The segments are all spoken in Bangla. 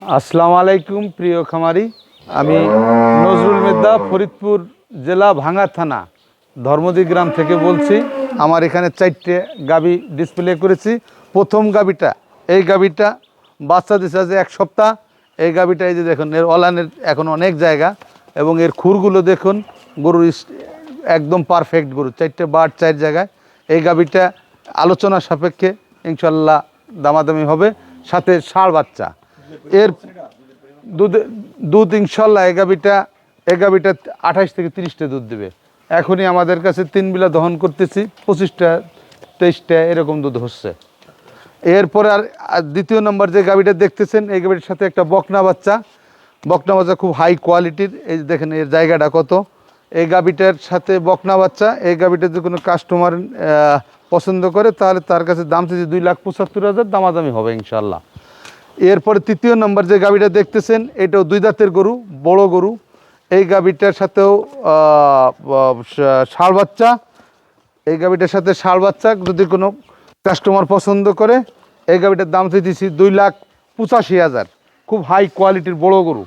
আসসালামু আলাইকুম প্রিয় খামারি, আমি নজরুল মির্জা, ফরিদপুর জেলা ভাঙ্গা থানা ধর্মদি গ্রাম থেকে বলছি। আমার এখানে 4টে গাভী ডিসপ্লে করেছি। প্রথম গাভীটা, এই গাভীটা বাচ্চা দিচ্ছে আজ 1 সপ্তাহ। এই গাভীটা এই যে দেখুন, এর অলানের এখন অনেক জায়গা এবং এর খুরগুলো দেখুন, গরুর একদম পারফেক্ট গরু, 4টে বাট 4 জায়গায়। এই গাভীটা আলোচনা সাপেক্ষে ইনশাল্লাহ দামাদামি হবে, সাথে ষাঁড় বাচ্চা। এর দুধ ইনশাল্লাহ এই গাভীটা 28 থেকে 30টা দুধ দেবে। এখনই আমাদের কাছে 3 বেলা দহন করতেছি, 25টা 23টা এরকম দুধ হচ্ছে। এরপরে আর দ্বিতীয় নম্বর যে গাভীটা দেখতেছেন, এই গাভীটার সাথে একটা বকনা বাচ্চা খুব হাই কোয়ালিটির। এই যে দেখেন এর জায়গাটা কত। এই গাভীটার সাথে বকনা বাচ্চা, এই গাভীটা যদি কোনো কাস্টমার পছন্দ করে তাহলে তার কাছে দাম চাইছে 2,75,000, দামাদামি হবে ইনশাল্লাহ। এরপরে তৃতীয় নম্বর যে গাভীটা দেখতেছেন, এটাও 2 দাঁতের গরু, বড় গরু। এই গাভীটার সাথেও ষাঁড় বাচ্চা, এই গাভীটার সাথে ষাঁড় বাচ্চা যদি কোনো কাস্টমার পছন্দ করে, এই গাভীটার দাম চাইতেছি 2,85,000। খুব হাই কোয়ালিটির বড় গরু,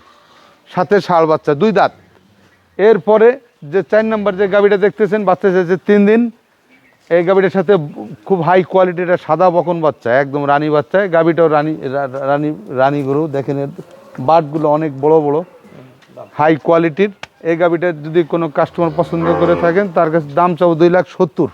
সাথে ষাঁড় বাচ্চা, 2 দাঁত। এরপরে যে 4 নম্বর যে গাভীটা দেখতেছেন, বাচ্চা চাইছে 3 দিন। এই গাভীটার সাথে খুব হাই কোয়ালিটির সাদা বকন বাচ্চা, একদম রানী বাচ্চা। গাভীটাও রানী গরু, দেখেন এর বাটগুলো অনেক বড় বড়, হাই কোয়ালিটির। এই গাভীটা যদি কোনো কাস্টমার পছন্দ করে থাকেন, তার কাছে দাম চাও 2,70,000।